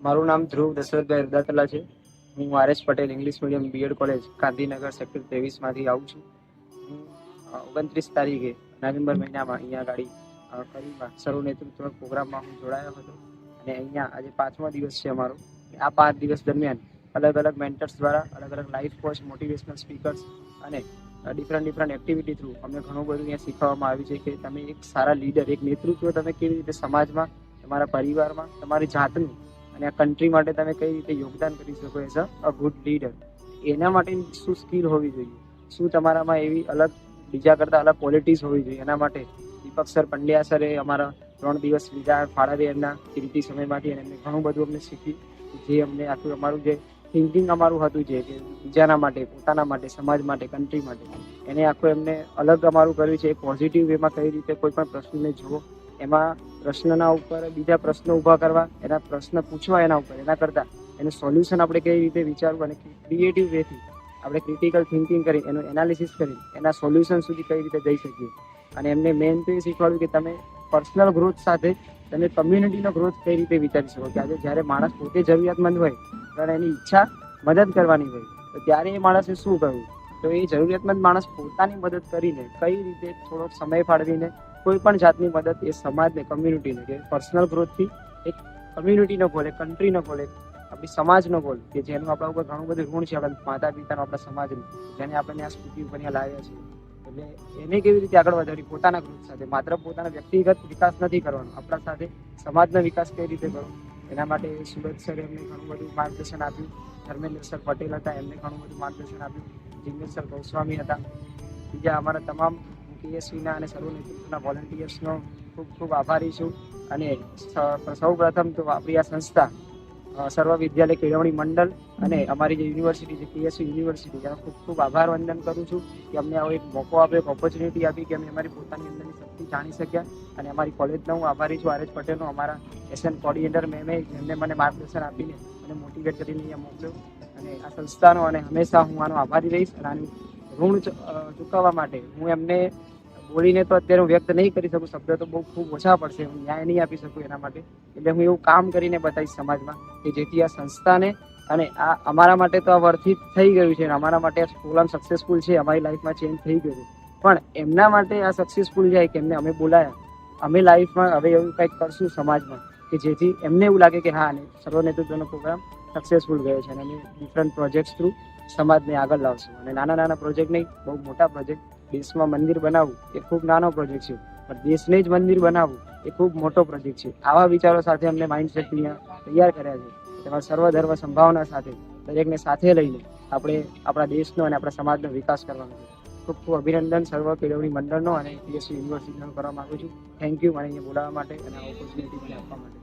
મારું નામ ધ્રુવ દશરથભાઈ રદાતલા છે. હું RS Patel English medium BEd college Gandhinagar sector 23માંથી આવું છું. હું 29 તારીખે નવેમ્બર મહિનામાં અહીંયા ગાડી કરીમાં સર્વ નેતૃત્વ પ્રોગ્રામમાં હું જોડાયો હતો અને અહીંયા આજે 5મો દિવસ છે અમારો. આ 5 દિવસ દરમિયાન અલગ અલગ મેન્ટર્સ દ્વારા અલગ અલગ લાઈફ કોચ, મોટિવેશનલ સ્પીકર્સ અને ડિફરન્ટ એક્ટિવિટી થ્રુ અમને ઘણું બધું અહીંયા શીખવવામાં આવ્યું છે કે તમે એક સારા લીડર, એક નેતૃત્વ તમે કેવી રીતે સમાજમાં, તમારા પરિવારમાં, તમારી જાતનું અને આ કન્ટ્રી માટે તમે કઈ રીતે યોગદાન કરી શકો એઝ અ ગુડ લીડર. એના માટે શું સ્કિલ હોવી જોઈએ, શું તમારામાં એવી અલગ બીજા કરતાં અલગ ક્વોલિટીઝ હોવી જોઈએ. એના માટે દીપક સર, પંડ્યા સરે અમારા 3 દિવસ બીજા ફાળવ્યા એમના કિંમતી સમયમાંથી અને એમને ઘણું બધું અમને શીખ્યું. જે અમને આખું અમારું જે થિંકિંગ અમારું હતું જે કે બીજાના માટે, પોતાના માટે, સમાજ માટે, કન્ટ્રી માટે, એને આખું એમને અલગ અમારું કર્યું છે. પોઝિટિવ વેમાં કઈ રીતે કોઈ પણ પ્રશ્નને જુઓ, એમાં પ્રશ્નના ઉપર બીજા પ્રશ્નો ઊભા કરવા, એના પ્રશ્ન પૂછવા એના ઉપર, એના કરતાં એનું સોલ્યુશન આપણે કઈ રીતે વિચારવું અને ક્રિએટિવ વેથી આપણે ક્રિટિકલ થિંકિંગ કરી એનું એનાલિસિસ કરી એના સોલ્યુશન સુધી કઈ રીતે જઈ શકીએ. અને એમને મેઇન તો એ શીખવાડ્યું કે તમે પર્સનલ ગ્રોથ સાથે તમે કમ્યુનિટીનો ગ્રોથ કઈ રીતે વિચારી શકો. કે આજે જ્યારે માણસ પોતે જરૂરિયાતમંદ હોય ત્યારે એની ઈચ્છા મદદ કરવાની હોય, તો ત્યારે એ માણસે શું કરવું? તો એ જરૂરિયાતમંદ માણસ પોતાની મદદ કરીને કઈ રીતે થોડોક સમય ફાળવીને કોઈ પણ જાતની મદદ એ સમાજને, કમ્યુનિટીને, કે પર્સનલ ગ્રોથથી એક કમ્યુનિટીનો ગોલ, એક કન્ટ્રીનો ગોલ, એક આપણી સમાજનો ગોલ, કે જેનું આપણા ઉપર ઘણું બધું ઋણ છે, આપણા માતા પિતાનો, આપણા સમાજનું, જેને આપણે આ સ્કૂટી ઉપર લાવ્યા છીએ. એટલે એને કેવી રીતે આગળ વધારી પોતાના ગ્રોથ સાથે, માત્ર પોતાના વ્યક્તિગત વિકાસ નથી કરવાનો, આપણા સાથે સમાજનો વિકાસ કઈ રીતે કરવો. એના માટે સુરત સરે એમને ઘણું બધું માર્ગદર્શન આપ્યું. ધર્મેન્દ્ર સર પટેલ હતા, એમને ઘણું બધું માર્ગદર્શન આપ્યું. જિગ્નેશ સર ગોસ્વામી હતા. બીજા અમારા તમામ કેએસસીના અને સર્વ નેતૃત્વના વોલન્ટિયર્સનો ખૂબ ખૂબ આભારી છું. અને સૌ પ્રથમ તો આપણી આ સંસ્થા સર્વ વિદ્યાલય કેળવણી મંડળ અને અમારી જે યુનિવર્સિટી છે કેએસયુ યુનિવર્સિટી, એનો ખૂબ ખૂબ આભાર વંદન કરું છું કે અમને આવો એક મોકો આપ્યો, એક ઓપોર્ચ્યુનિટી આપી કે અમે અમારી પોતાની અંદરની શક્તિ જાણી શક્યા. અને અમારી કોલેજનો હું આભારી છું, આરએસ પટેલનો, અમારા એસએન કોર્ડિનેટર મેમે, જેમને મને માર્ગદર્શન આપીને મને મોટિવેટ કરીને અહીંયા મોકલ્યો. અને આ સંસ્થાનો અને હંમેશા હું આનો આભારી રહીશ. અને આનું ઋણ ચૂકવવા માટે હું એમને બોલીને તો અત્યારે હું વ્યક્ત નહીં કરી શકું, શબ્દ તો બહુ ખૂબ ઓછા પડશે, હું ન્યાય નહીં આપી શકું એના માટે. એટલે હું એવું કામ કરીને બતાવીશ સમાજમાં કે જેથી આ સંસ્થાને અને આ અમારા માટે તો આ વર્થિત થઈ ગયું છે, અમારા માટે આ પ્રોગ્રામ સક્સેસફુલ છે, અમારી લાઈફમાં ચેન્જ થઈ ગયું છે. પણ એમના માટે આ સક્સેસફુલ જાય કે એમને અમે બોલાયા, અમે લાઈફમાં હવે એવું કંઈક કરશું સમાજમાં કે જેથી એમને એવું લાગે કે હા, સર્વ નેતૃત્વનો પ્રોગ્રામ સક્સેસફુલ ગયો છે. અને અમે ડિફરન્ટ પ્રોજેક્ટ્સ થ્રુ સમાજને આગળ લાવશું. અને નાના નાના પ્રોજેક્ટ નહીં, બહુ મોટા પ્રોજેક્ટ. દેશમાં મંદિર બનાવવું એ ખૂબ નાનો પ્રોજેક્ટ છે, પણ દેશને જ મંદિર બનાવવું એ ખૂબ મોટો પ્રોજેક્ટ છે. આવા વિચારો સાથે અમને માઇન્ડસેટ અહીંયા તૈયાર કર્યા છે. તેમાં સર્વધર્મ સંભાવના સાથે દરેકને સાથે લઈને આપણે આપણા દેશનો અને આપણા સમાજનો વિકાસ કરવાનો છે. ખૂબ ખૂબ અભિનંદન સર્વ કેળવણી મંડળનો અને પીએસયુ યુનિવર્સિટીનો કરવા માંગુ છું. થેન્ક યુ મને અહીંયા બોલાવવા માટે અને આ ઓપોર્ચ્યુનિટી મને આપવા માટે.